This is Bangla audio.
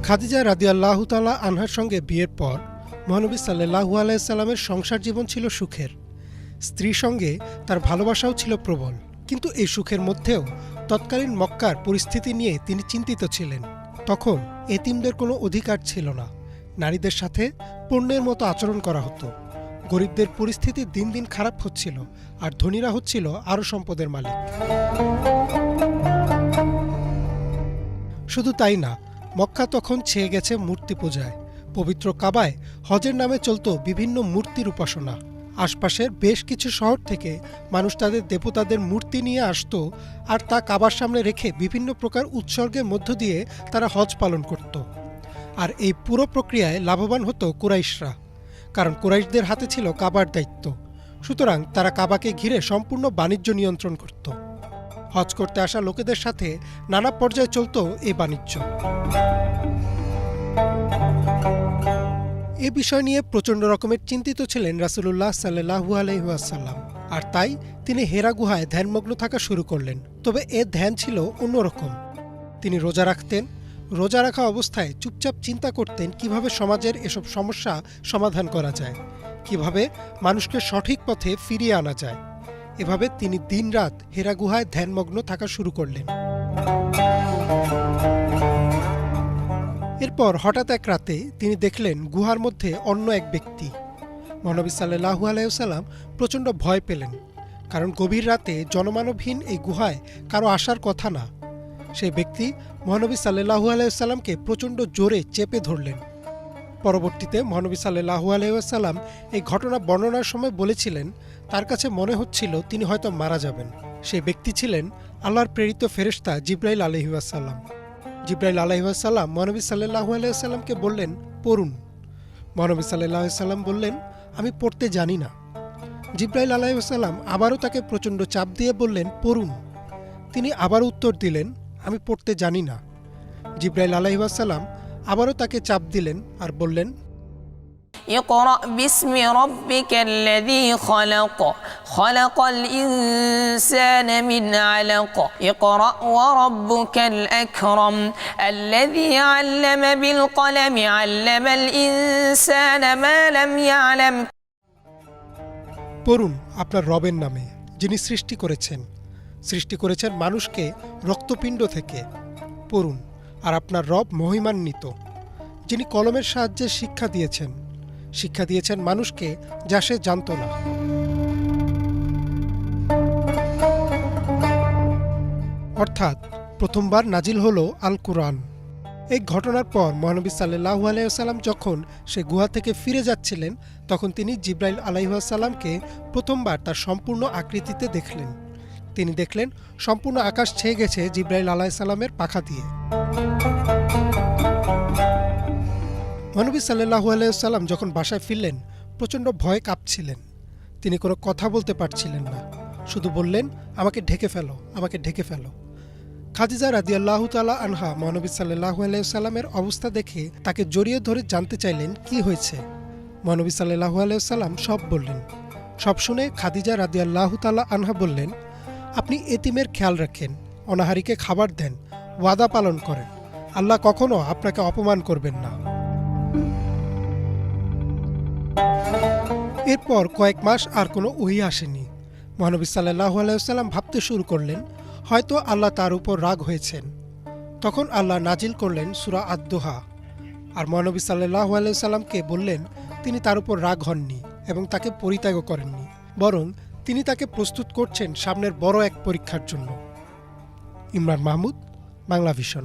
খাদিজা রাদিয়াল্লাহু তাআলা আনহার সঙ্গে বিয়ের পর মহানবী সাল্লাল্লাহু আলাইহি সাল্লামের সংসার জীবন ছিল সুখের। স্ত্রীর সঙ্গে তার ভালোবাসাও ছিল প্রবল, কিন্তু এই সুখের মধ্যেও তৎকালীন মক্কার পরিস্থিতি নিয়ে তিনি চিন্তিত ছিলেন। তখন এতিমদের কোনো অধিকার ছিল না, নারীদের সাথে পণ্যের মতো আচরণ করা হতো। গরিবদের পরিস্থিতি দিন দিন খারাপ হচ্ছিল, আর ধনীরা হচ্ছিল আরও সম্পদের মালিক। শুধু তাই না, মক্কা তখন ছেয়ে গেছে মূর্তি পূজায়। পবিত্র কাবায় হজের নামে চলত বিভিন্ন মূর্তির উপাসনা। আশপাশের বেশ কিছু শহর থেকে মানুষ তাদের দেবতাদের মূর্তি নিয়ে আসত, আর তা কাবার সামনে রেখে বিভিন্ন প্রকার উৎসর্গের মধ্য দিয়ে তারা হজ পালন করত। আর এই পুরো প্রক্রিয়ায় লাভবান হতো কুরাইশরা, কারণ কুরাইশদের হাতে ছিল কাবার দায়িত্ব। সুতরাং তারা কাবাকে ঘিরে সম্পূর্ণ বাণিজ্য নিয়ন্ত্রণ করত। হজ করতে আসা লোকেদের সাথে নানা পর্যায়ে চলত এই বাণিজ্য। এ বিষয় নিয়ে প্রচণ্ড রকমের চিন্তিত ছিলেন রাসূলুল্লাহ সাল্লাল্লাহু আলাইহি ওয়াসাল্লাম, আর তাই তিনি হেরা গুহায় ধ্যানমগ্ন থাকা শুরু করলেন। তবে এ ধ্যান ছিল অন্যরকম। তিনি রোজা রাখতেন। রোজা রাখা অবস্থায় চুপচাপ চিন্তা করতেন কিভাবে সমাজের এসব সমস্যা সমাধান করা যায়, কিভাবে মানুষকে সঠিক পথে ফিরিয়ে আনা যায়। এভাবে তিনি দিনরাত হেরা গুহায় ধ্যানমগ্ন থাকা শুরু করলেন। এরপর হঠাৎ এক রাতে তিনি দেখলেন গুহার মধ্যে অন্য এক ব্যক্তি। মহানবী সাল্লাল্লাহু আলাইহি ওয়াসাল্লাম প্রচণ্ড ভয় পেলেন, কারণ গভীর রাতে জনমানবহীন এই গুহায় কারো আসার কথা না। সেই ব্যক্তি মহানবী সাল্লাল্লাহু আলাইহি ওয়াসাল্লামকে প্রচণ্ড জোরে চেপে ধরলেন। পরবর্তীতে মহানবী সাল্লাল্লাহু আলাইহি ওয়াসাল্লাম এই ঘটনা বর্ণনার সময় বলেছিলেন তার কাছে মনে হচ্ছিল তিনি হয়তো মারা যাবেন। সেই ব্যক্তি ছিলেন আল্লাহর প্রেরিত ফেরেশতা জিবরাইল আলাইহিস সালাম। জিবরাইল আলাইহিস সালাম মহানবী সাল্লাল্লাহু আলাইহি সাল্লামকে বললেন, পড়ুন। মহানবী সাল্লাল্লাহু আলাইহি সাল্লাম বললেন, আমি পড়তে জানি না। জিবরাইল আলাইহিস সালাম আবারও তাকে প্রচণ্ড চাপ দিয়ে বললেন, পড়ুন। তিনি আবারও উত্তর দিলেন, আমি পড়তে জানি না। জিবরাইল আলাইহিস সালাম আবারও তাকে চাপ দিলেন আর বললেন, اقرأ باسم ربك الذي خلق خلق الإنسان من علق اقرأ وربك الأكرم الذي علم بالقلم علم الإنسان ما لم يعلم। পড়ুন আপনার রবের নামে, যিনি সৃষ্টি করেছেন মানুষকে রক্তপিণ্ড থেকে। পড়ুন, আর আপনার রব মহিমান্বিত, যিনি কলমের সাহায্যে শিক্ষা দিয়েছেন মানুষকে যা সে জানত না। অর্থাৎ প্রথমবার নাজিল হলো আল কুরআন। এই ঘটনার পর মহানবী সাল্লাল্লাহু আলাইহি ওয়াসাল্লাম যখন সে গুহা থেকে ফিরে যাচ্ছিলেন, তখন তিনি জিবরাইল আলাইহিস সালামকে প্রথমবার তার সম্পূর্ণ আকৃতিতে দেখলেন। তিনি দেখলেন সম্পূর্ণ আকাশ ছেয়ে গেছে জিবরাইল আলাইহিস সালামের পাখা দিয়ে। মহানবী সাল্লাল্লাহু আলাইহি ওয়াসাল্লাম যখন বাসায় ফিরলেন, প্রচণ্ড ভয়ে কাঁপছিলেন। তিনি কোনো কথা বলতে পারছিলেন না, শুধু বললেন, আমাকে ঢেকে ফেলো। খাদিজা রাদিয়াল্লাহু তাআলা আনহা মহানবী সাল্লাল্লাহু আলাইহি ওয়াসাল্লামের অবস্থা দেখে তাকে জড়িয়ে ধরে জানতে চাইলেন কি হয়েছে। মহানবী সাল্লাল্লাহু আলাইহি ওয়াসাল্লাম সব বললেন। সব শুনে খাদিজা রাদিয়াল্লাহু তাআলা আনহা বললেন, আপনি এতিমের খেয়াল রাখেন, অনাহারীকে খাবার দেন, ওয়াদা পালন করেন। আল্লাহ কখনো আপনাকে অপমান করবেন না। এরপর কয়েক মাস আর কোনো ওহী আসেনি। মহানবী সাল্লাল্লাহু আলাইহি ওয়াসাল্লাম ভাবতে শুরু করলেন হয়তো আল্লাহ তার উপর রাগ হয়েছেন। তখন আল্লাহ নাজিল করলেন সূরা আদ-দুহা, আর মহানবী সাল্লাল্লাহু আলাইহি ওয়াসাল্লামকে বললেন তিনি তার উপর রাগ হননি এবং তাকে পরিত্যাগও করেননি, বরং তিনি তাকে প্রস্তুত করছেন সামনের বড় এক পরীক্ষার জন্য। ইমরান মাহমুদ, বাংলা ভিশন।